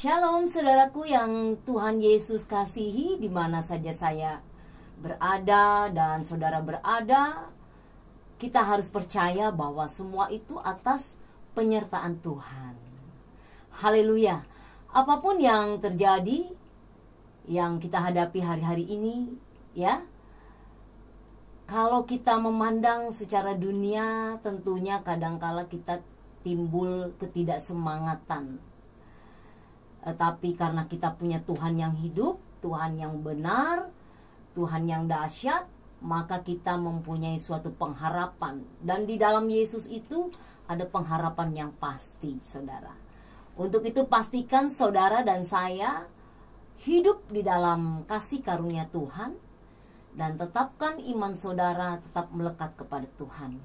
Shalom saudaraku yang Tuhan Yesus kasihi, di mana saja saya berada dan saudara berada, kita harus percaya bahwa semua itu atas penyertaan Tuhan. Haleluya. Apapun yang terjadi, yang kita hadapi hari-hari ini, ya, kalau kita memandang secara dunia, tentunya kadangkala kita timbul ketidaksemangatan. Tapi karena kita punya Tuhan yang hidup, Tuhan yang benar, Tuhan yang dahsyat, maka kita mempunyai suatu pengharapan. Dan di dalam Yesus itu ada pengharapan yang pasti, saudara. Untuk itu pastikan saudara dan saya hidup di dalam kasih karunia Tuhan, dan tetapkan iman saudara tetap melekat kepada Tuhan.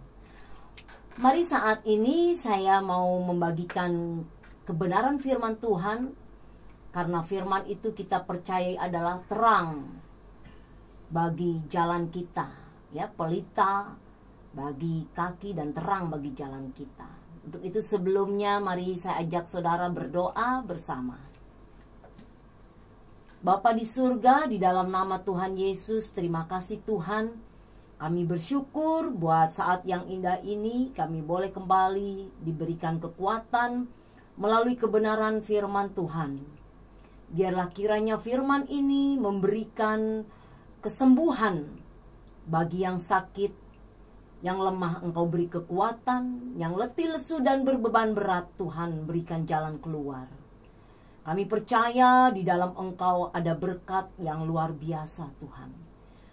Mari saat ini saya mau membagikan kebenaran firman Tuhan, karena firman itu kita percayai adalah terang bagi jalan kita, ya, pelita bagi kaki dan terang bagi jalan kita. Untuk itu sebelumnya mari saya ajak saudara berdoa bersama. Bapa di surga, di dalam nama Tuhan Yesus, terima kasih Tuhan. Kami bersyukur buat saat yang indah ini, kami boleh kembali diberikan kekuatan melalui kebenaran firman Tuhan. Biarlah kiranya firman ini memberikan kesembuhan bagi yang sakit, yang lemah Engkau beri kekuatan, yang letih lesu dan berbeban berat Tuhan berikan jalan keluar. Kami percaya di dalam Engkau ada berkat yang luar biasa Tuhan.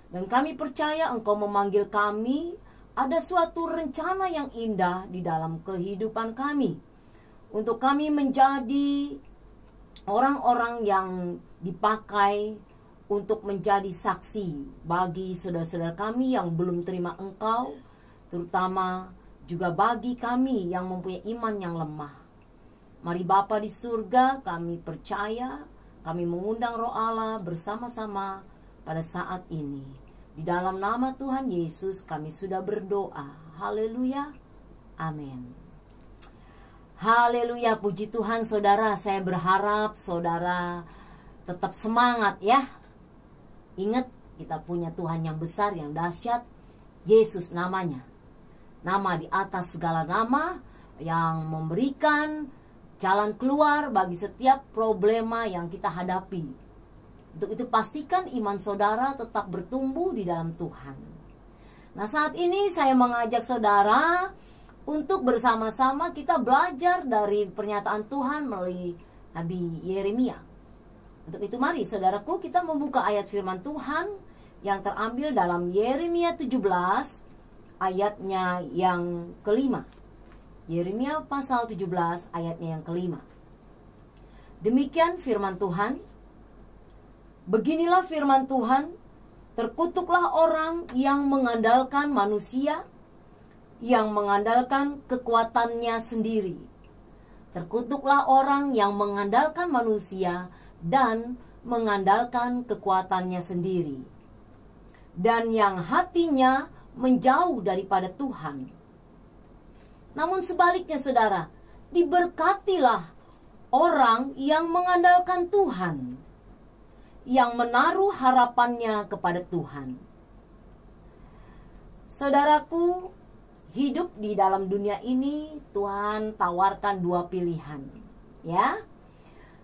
Dan kami percaya Engkau memanggil kami, ada suatu rencana yang indah di dalam kehidupan kami. Untuk kami menjadi orang-orang yang dipakai untuk menjadi saksi bagi saudara-saudara kami yang belum terima Engkau, terutama juga bagi kami yang mempunyai iman yang lemah. Mari Bapa di surga, kami percaya, kami mengundang Roh Allah bersama-sama pada saat ini. Di dalam nama Tuhan Yesus kami sudah berdoa. Haleluya. Amin. Haleluya, puji Tuhan saudara. Saya berharap saudara tetap semangat ya. Ingat, kita punya Tuhan yang besar, yang dahsyat. Yesus namanya. Nama di atas segala nama, yang memberikan jalan keluar bagi setiap problema yang kita hadapi. Untuk itu pastikan iman saudara tetap bertumbuh di dalam Tuhan. Nah, saat ini saya mengajak saudara untuk bersama-sama kita belajar dari pernyataan Tuhan melalui Nabi Yeremia. Untuk itu mari saudaraku kita membuka ayat firman Tuhan yang terambil dalam Yeremia 17 ayatnya yang kelima. Yeremia pasal 17 ayatnya yang kelima. Demikian firman Tuhan. Beginilah firman Tuhan, terkutuklah orang yang mengandalkan manusia, yang mengandalkan kekuatannya sendiri. Terkutuklah orang yang mengandalkan manusia dan mengandalkan kekuatannya sendiri, dan yang hatinya menjauh daripada Tuhan. Namun sebaliknya saudara, diberkatilah orang yang mengandalkan Tuhan, yang menaruh harapannya kepada Tuhan. Saudaraku, hidup di dalam dunia ini Tuhan tawarkan dua pilihan, ya.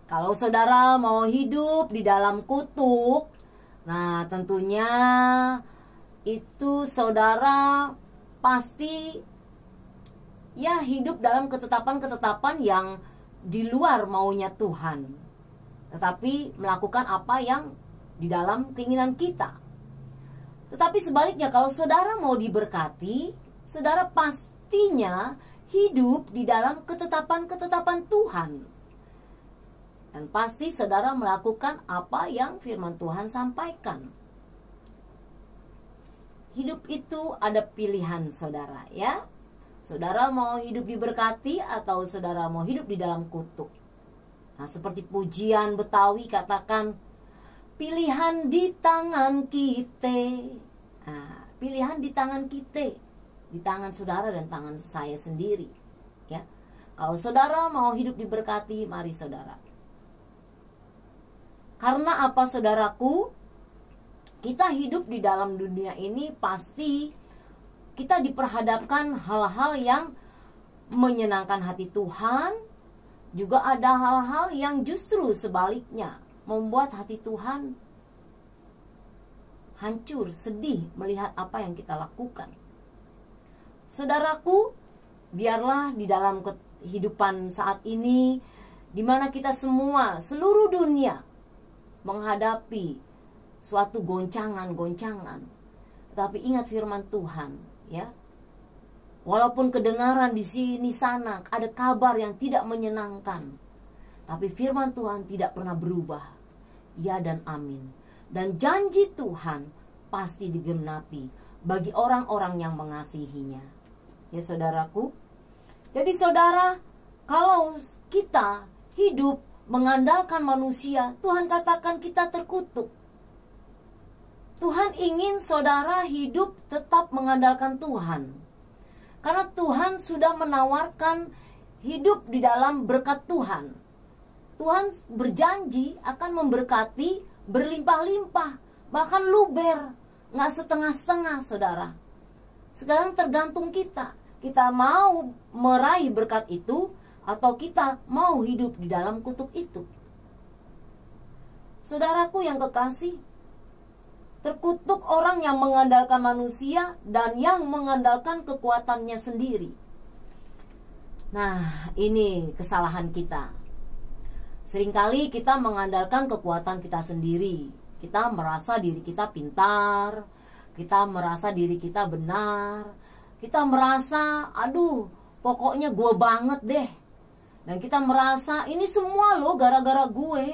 Kalau saudara mau hidup di dalam kutuk, nah tentunya itu saudara pasti ya hidup dalam ketetapan-ketetapan yang di luar maunya Tuhan, tetapi melakukan apa yang di dalam keinginan kita. Tetapi sebaliknya, kalau saudara mau diberkati, saudara pastinya hidup di dalam ketetapan-ketetapan Tuhan. Dan pasti saudara melakukan apa yang firman Tuhan sampaikan. Hidup itu ada pilihan saudara, ya. Saudara mau hidup diberkati atau saudara mau hidup di dalam kutuk. Nah, seperti pujian Betawi katakan, pilihan di tangan kita. Nah, pilihan di tangan kita, di tangan saudara dan tangan saya sendiri, ya. Kalau saudara mau hidup diberkati, mari saudara. Karena apa, saudaraku? Kita hidup di dalam dunia ini pasti kita diperhadapkan hal-hal yang menyenangkan hati Tuhan. Juga ada hal-hal yang justru sebaliknya membuat hati Tuhan hancur, sedih melihat apa yang kita lakukan. Saudaraku, biarlah di dalam kehidupan saat ini, di mana kita semua, seluruh dunia menghadapi suatu goncangan-goncangan, tapi ingat firman Tuhan, ya. Walaupun kedengaran di sini sana ada kabar yang tidak menyenangkan, tapi firman Tuhan tidak pernah berubah. Ya dan amin. Dan janji Tuhan pasti digenapi bagi orang-orang yang mengasihinya. Ya saudaraku. Jadi saudara, kalau kita hidup mengandalkan manusia, Tuhan katakan kita terkutuk. Tuhan ingin saudara hidup tetap mengandalkan Tuhan. Karena Tuhan sudah menawarkan hidup di dalam berkat Tuhan. Tuhan berjanji akan memberkati berlimpah-limpah, bahkan luber, nggak setengah-setengah, saudara. Sekarang tergantung kita. Kita mau meraih berkat itu atau kita mau hidup di dalam kutuk itu. Saudaraku yang kekasih, terkutuk orang yang mengandalkan manusia dan yang mengandalkan kekuatannya sendiri. Nah, ini kesalahan kita. Seringkali kita mengandalkan kekuatan kita sendiri. Kita merasa diri kita pintar, kita merasa diri kita benar, kita merasa, aduh, pokoknya gue banget deh. Dan kita merasa ini semua loh gara-gara gue.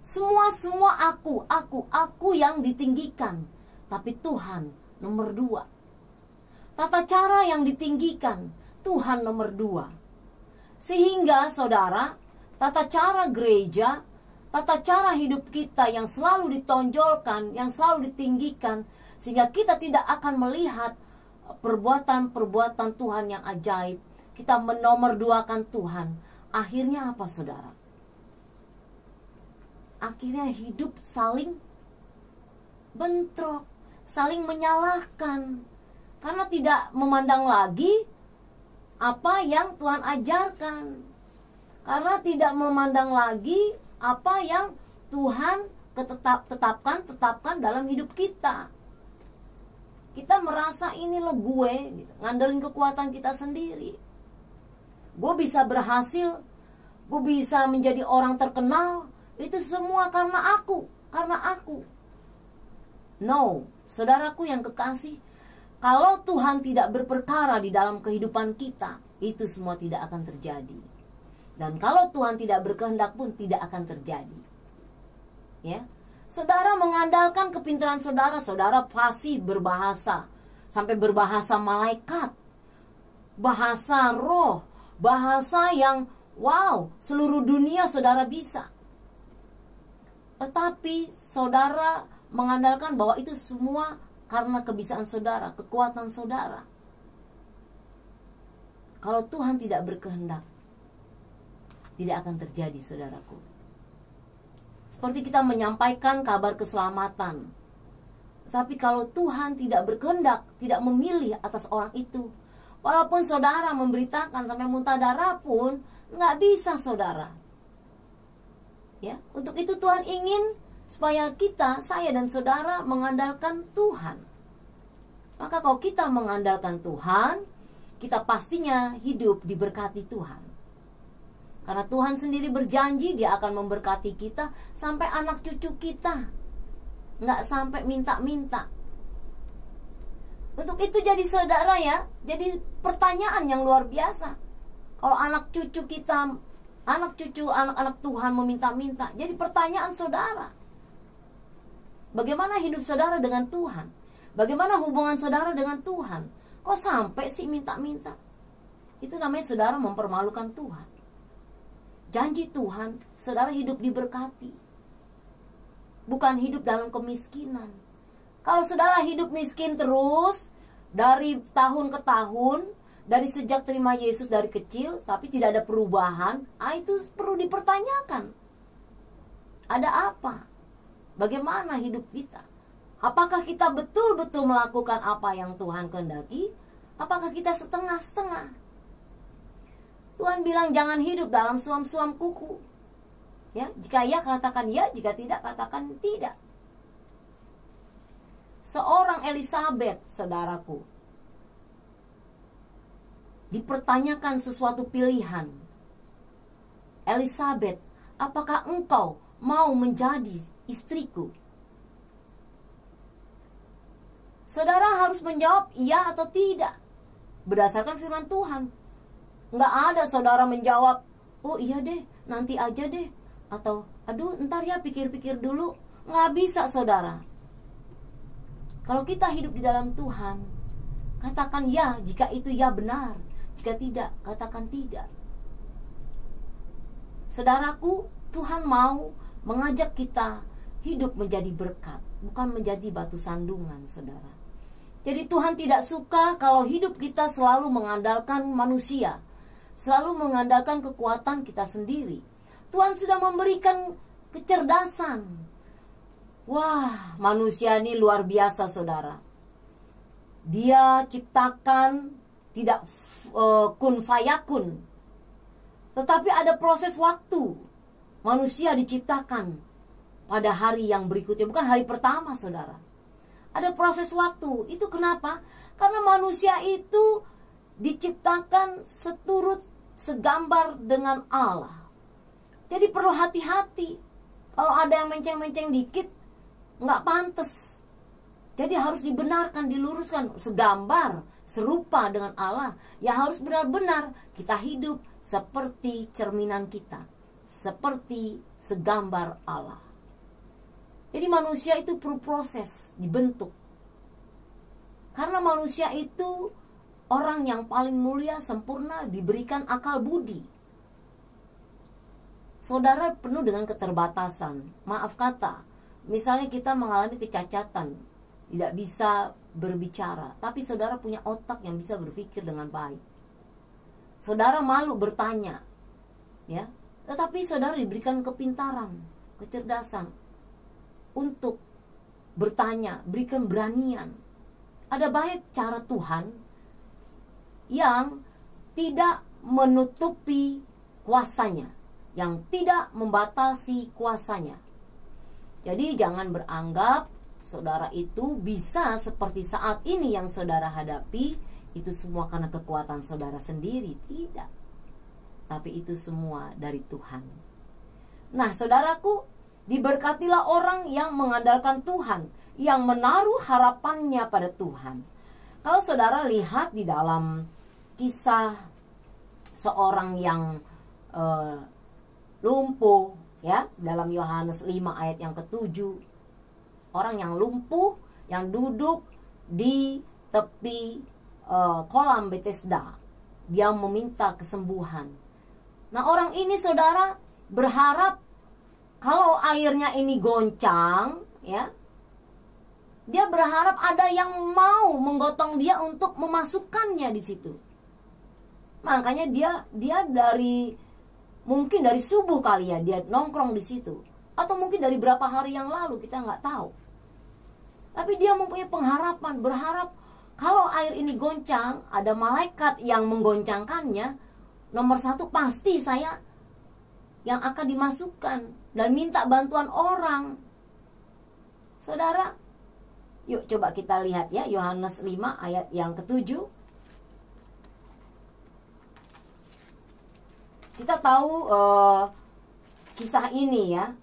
Semua aku yang ditinggikan. Tapi Tuhan nomor 2. Tata cara yang ditinggikan, Tuhan nomor 2. Sehingga saudara, tata cara gereja, tata cara hidup kita yang selalu ditonjolkan, yang selalu ditinggikan, sehingga kita tidak akan melihat perbuatan-perbuatan Tuhan yang ajaib. Kita menomorduakan Tuhan. Akhirnya apa saudara? Akhirnya hidup saling bentrok, saling menyalahkan, karena tidak memandang lagi apa yang Tuhan ajarkan, karena tidak memandang lagi apa yang Tuhan tetapkan dalam hidup kita. Kita merasa ini lo gue, gitu, ngandelin kekuatan kita sendiri. Gue bisa berhasil, gue bisa menjadi orang terkenal. Itu semua karena aku. No, saudaraku yang kekasih, kalau Tuhan tidak berperkara di dalam kehidupan kita, itu semua tidak akan terjadi. Dan kalau Tuhan tidak berkehendak pun tidak akan terjadi. Ya, saudara mengandalkan kepintaran saudara, saudara pasti berbahasa, sampai berbahasa malaikat, bahasa roh, bahasa yang wow, seluruh dunia saudara bisa. Tetapi saudara mengandalkan bahwa itu semua karena kebisaan saudara, kekuatan saudara. Kalau Tuhan tidak berkehendak, tidak akan terjadi, saudaraku. Seperti kita menyampaikan kabar keselamatan. Tapi kalau Tuhan tidak berkehendak, tidak memilih atas orang itu, walaupun saudara memberitakan sampai muntah darah pun, nggak bisa saudara. Ya, untuk itu Tuhan ingin supaya kita, saya dan saudara mengandalkan Tuhan. Maka kalau kita mengandalkan Tuhan, kita pastinya hidup diberkati Tuhan. Karena Tuhan sendiri berjanji Dia akan memberkati kita sampai anak cucu kita. Nggak sampai minta-minta. Untuk itu jadi saudara ya, jadi pertanyaan yang luar biasa. Kalau anak cucu kita, anak-anak Tuhan meminta-minta, jadi pertanyaan saudara, bagaimana hidup saudara dengan Tuhan? Bagaimana hubungan saudara dengan Tuhan? Kok sampai sih minta-minta? Itu namanya saudara mempermalukan Tuhan. Janji Tuhan, saudara hidup diberkati, bukan hidup dalam kemiskinan. Kalau saudara hidup miskin terus dari tahun ke tahun, dari sejak terima Yesus dari kecil, tapi tidak ada perubahan, itu perlu dipertanyakan. Ada apa? Bagaimana hidup kita? Apakah kita betul-betul melakukan apa yang Tuhan kehendaki? Apakah kita setengah-setengah? Tuhan bilang jangan hidup dalam suam-suam kuku. Ya, jika ya katakan ya, jika tidak katakan tidak. Seorang Elizabeth, saudaraku, dipertanyakan sesuatu pilihan. Elizabeth, apakah engkau mau menjadi istriku? Saudara harus menjawab iya atau tidak berdasarkan firman Tuhan. Nggak ada saudara menjawab, oh iya deh, nanti aja deh, atau aduh ntar ya pikir-pikir dulu. Nggak bisa saudara. Kalau kita hidup di dalam Tuhan, katakan ya jika itu ya benar, jika tidak katakan tidak. Saudaraku, Tuhan mau mengajak kita hidup menjadi berkat, bukan menjadi batu sandungan, saudara. Jadi Tuhan tidak suka kalau hidup kita selalu mengandalkan manusia, selalu mengandalkan kekuatan kita sendiri. Tuhan sudah memberikan kecerdasan. Wah, manusia ini luar biasa, saudara. Dia ciptakan tidak kun fayakun, tetapi ada proses waktu. Manusia diciptakan pada hari yang berikutnya, bukan hari pertama, saudara. Ada proses waktu. Itu kenapa? Karena manusia itu diciptakan seturut segambar dengan Allah. Jadi perlu hati-hati. Kalau ada yang menceng-menceng dikit, nggak pantas. Jadi harus dibenarkan, diluruskan. Segambar, serupa dengan Allah. Ya harus benar-benar kita hidup seperti cerminan kita, seperti segambar Allah. Jadi manusia itu perlu proses dibentuk. Karena manusia itu orang yang paling mulia, sempurna, diberikan akal budi. Saudara penuh dengan keterbatasan. Maaf kata, misalnya kita mengalami kecacatan, tidak bisa berbicara, tapi saudara punya otak yang bisa berpikir dengan baik. Saudara malu bertanya, ya, tetapi saudara diberikan kepintaran, kecerdasan untuk bertanya, berikan beranian. Ada banyak cara Tuhan yang tidak menutupi kuasanya, yang tidak membatasi kuasanya. Jadi jangan beranggap saudara itu bisa seperti saat ini yang saudara hadapi, itu semua karena kekuatan saudara sendiri. Tidak. Tapi itu semua dari Tuhan. Nah, saudaraku, diberkatilah orang yang mengandalkan Tuhan, yang menaruh harapannya pada Tuhan. Kalau saudara lihat di dalam kisah seorang yang lumpuh, ya, dalam Yohanes 5 ayat yang ke-7, orang yang lumpuh yang duduk di tepi kolam Bethesda, dia meminta kesembuhan. Nah, orang ini saudara berharap kalau airnya ini goncang, ya, dia berharap ada yang mau menggotong dia untuk memasukkannya di situ. Makanya dia dari mungkin dari subuh kali ya dia nongkrong di situ, atau mungkin dari berapa hari yang lalu, kita nggak tahu. Tapi dia mempunyai pengharapan, berharap kalau air ini goncang, ada malaikat yang menggoncangkannya. Nomor satu pasti saya yang akan dimasukkan, dan minta bantuan orang. Saudara, yuk coba kita lihat ya, Yohanes 5 ayat yang ke-7. Kita tahu kisah ini ya,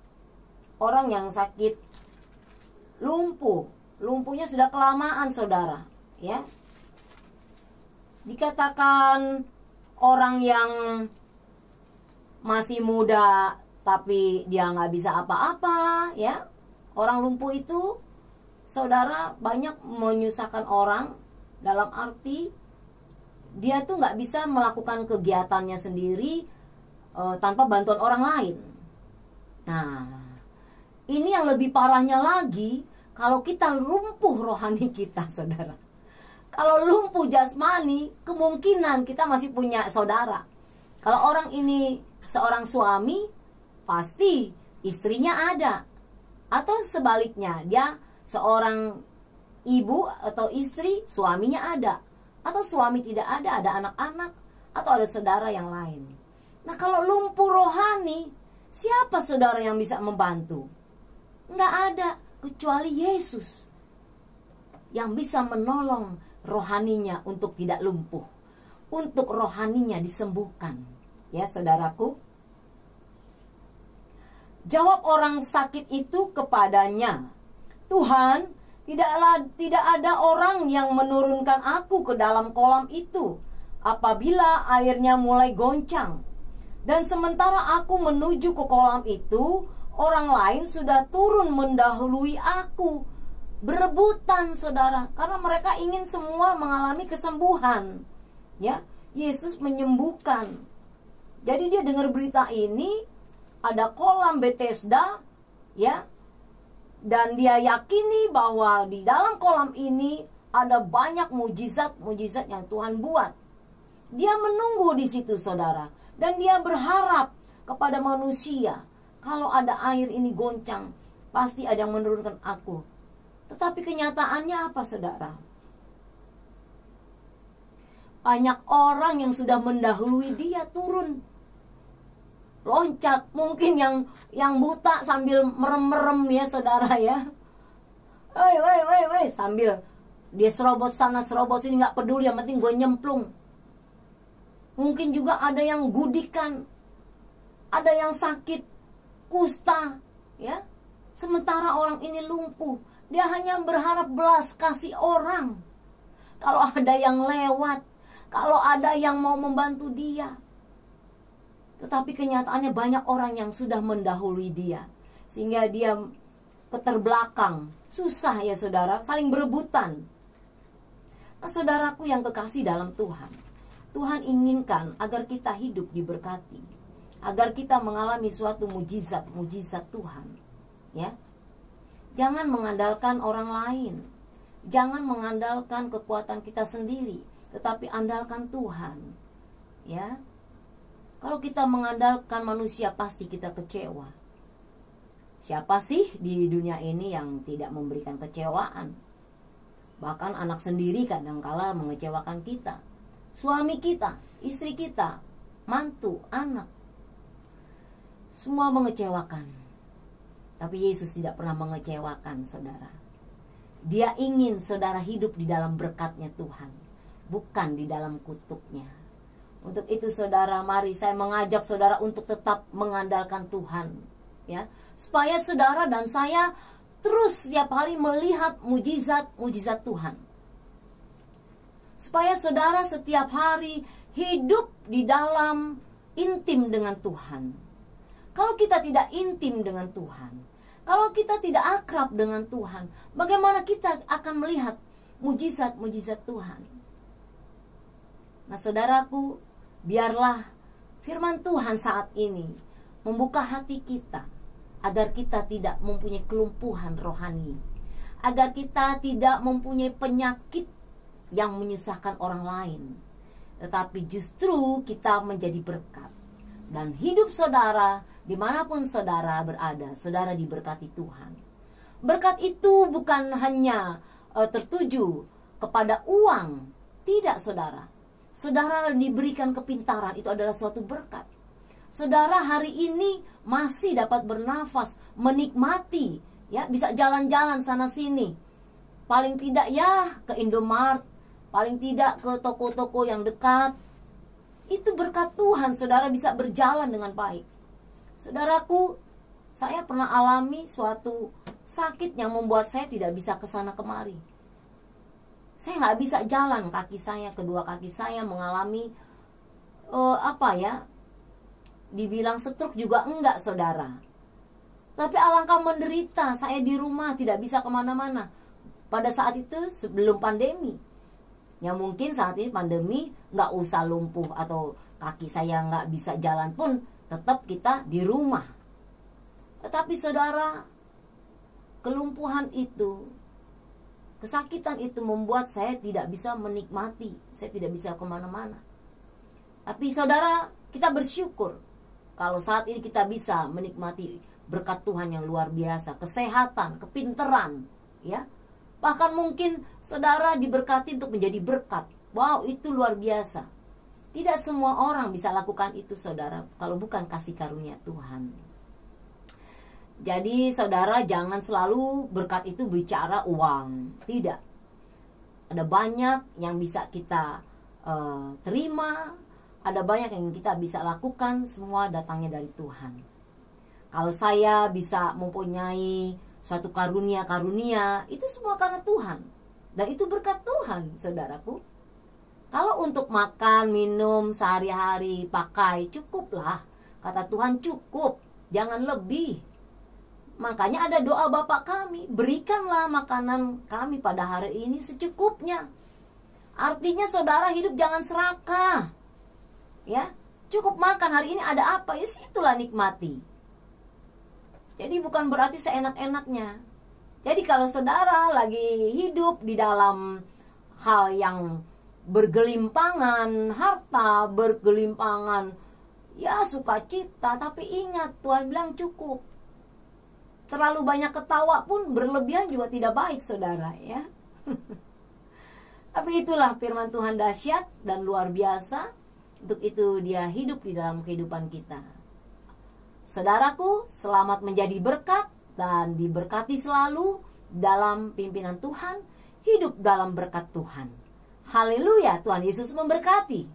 orang yang sakit lumpuh, lumpuhnya sudah kelamaan, saudara, ya. Dikatakan orang yang masih muda tapi dia nggak bisa apa-apa, ya. Orang lumpuh itu, saudara, banyak menyusahkan orang, dalam arti dia tuh nggak bisa melakukan kegiatannya sendiri tanpa bantuan orang lain. Nah, ini yang lebih parahnya lagi kalau kita lumpuh rohani kita, saudara. Kalau lumpuh jasmani, kemungkinan kita masih punya saudara. Kalau orang ini seorang suami, pasti istrinya ada. Atau sebaliknya, dia seorang ibu atau istri, suaminya ada. Atau suami tidak ada anak-anak, atau ada saudara yang lain. Nah, kalau lumpuh rohani, siapa saudara yang bisa membantu? Nggak ada, kecuali Yesus yang bisa menolong rohaninya untuk tidak lumpuh, untuk rohaninya disembuhkan. Ya, saudaraku. Jawab orang sakit itu kepadanya, Tuhan, tidak ada orang yang menurunkan aku ke dalam kolam itu apabila airnya mulai goncang. Dan sementara aku menuju ke kolam itu, orang lain sudah turun mendahului aku. Berebutan, saudara, karena mereka ingin semua mengalami kesembuhan. Ya, Yesus menyembuhkan. Jadi dia dengar berita ini, ada kolam Bethesda, ya, dan dia yakini bahwa di dalam kolam ini ada banyak mujizat-mujizat yang Tuhan buat. Dia menunggu di situ, saudara, dan dia berharap kepada manusia, kalau ada air ini goncang, pasti ada yang menurunkan aku. Tetapi kenyataannya apa, saudara? Banyak orang yang sudah mendahului dia turun, loncat, mungkin yang buta sambil merem-merem, ya saudara, ya. Woi, sambil dia serobot sana serobot sini, nggak peduli, yang penting gue nyemplung. Mungkin juga ada yang gudikan, ada yang sakit kusta, ya. Sementara orang ini lumpuh, dia hanya berharap belas kasih orang. Kalau ada yang lewat, kalau ada yang mau membantu dia. Tetapi kenyataannya banyak orang yang sudah mendahului dia, sehingga dia keterbelakang. Susah, ya saudara, saling berebutan. Nah, saudaraku yang kekasih dalam Tuhan, Tuhan inginkan agar kita hidup diberkati, agar kita mengalami suatu mujizat Tuhan. Ya, jangan mengandalkan orang lain, jangan mengandalkan kekuatan kita sendiri, tetapi andalkan Tuhan. Ya. Kalau kita mengandalkan manusia, pasti kita kecewa. Siapa sih di dunia ini yang tidak memberikan kecewaan? Bahkan anak sendiri kadangkala mengecewakan kita. Suami kita, istri kita, mantu, anak. Semua mengecewakan. Tapi Yesus tidak pernah mengecewakan, saudara. Dia ingin saudara hidup di dalam berkat-Nya Tuhan, bukan di dalam kutuk-Nya. Untuk itu, saudara, mari saya mengajak saudara untuk tetap mengandalkan Tuhan, ya, supaya saudara dan saya terus setiap hari melihat mujizat Tuhan. Supaya saudara setiap hari hidup di dalam intim dengan Tuhan. Kalau kita tidak intim dengan Tuhan, kalau kita tidak akrab dengan Tuhan, bagaimana kita akan melihat mujizat Tuhan? Nah, saudaraku, biarlah firman Tuhan saat ini membuka hati kita, agar kita tidak mempunyai kelumpuhan rohani, agar kita tidak mempunyai penyakit yang menyusahkan orang lain, tetapi justru kita menjadi berkat. Dan hidup saudara, dimanapun saudara berada, saudara diberkati Tuhan. Berkat itu bukan hanya tertuju kepada uang, tidak, saudara. Saudara diberikan kepintaran, itu adalah suatu berkat. Saudara hari ini masih dapat bernafas, menikmati, ya, bisa jalan-jalan sana sini. Paling tidak ya ke Indomaret, paling tidak ke toko-toko yang dekat. Itu berkat Tuhan, saudara bisa berjalan dengan baik. Saudaraku, saya pernah alami suatu sakit yang membuat saya tidak bisa ke sana kemari. Saya nggak bisa jalan, kedua kaki saya mengalami dibilang stroke juga enggak, saudara. Tapi alangkah menderita, saya di rumah tidak bisa kemana-mana. Pada saat itu sebelum pandemi, ya mungkin saat ini pandemi nggak usah lumpuh atau kaki saya nggak bisa jalan pun, tetap kita di rumah. Tetapi saudara, kelumpuhan itu, kesakitan itu membuat saya tidak bisa menikmati, saya tidak bisa kemana-mana. Tapi saudara, kita bersyukur kalau saat ini kita bisa menikmati berkat Tuhan yang luar biasa, kesehatan, kepinteran, ya. Bahkan mungkin saudara diberkati untuk menjadi berkat. Wow, itu luar biasa. Tidak semua orang bisa lakukan itu, saudara, kalau bukan kasih karunia Tuhan. Jadi saudara jangan selalu berkat itu bicara uang. Tidak. Ada banyak yang bisa kita terima. Ada banyak yang kita bisa lakukan. Semua datangnya dari Tuhan. Kalau saya bisa mempunyai suatu karunia-karunia, itu semua karena Tuhan. Dan itu berkat Tuhan, saudaraku. Kalau untuk makan, minum, sehari-hari, pakai, cukuplah. Kata Tuhan cukup, jangan lebih. Makanya ada doa Bapa kami, berikanlah makanan kami pada hari ini secukupnya. Artinya saudara hidup jangan serakah. Ya, cukup makan hari ini ada apa, ya itulah nikmati. Jadi bukan berarti seenak-enaknya. Jadi kalau saudara lagi hidup di dalam hal yang bergelimpangan harta, bergelimpangan ya sukacita, tapi ingat Tuhan bilang cukup. Terlalu banyak ketawa pun berlebihan juga tidak baik, saudara, ya. Tapi itulah firman Tuhan dahsyat dan luar biasa. Untuk itu dia hidup di dalam kehidupan kita. Saudaraku, selamat menjadi berkat dan diberkati selalu dalam pimpinan Tuhan, hidup dalam berkat Tuhan. Haleluya, Tuhan Yesus memberkati.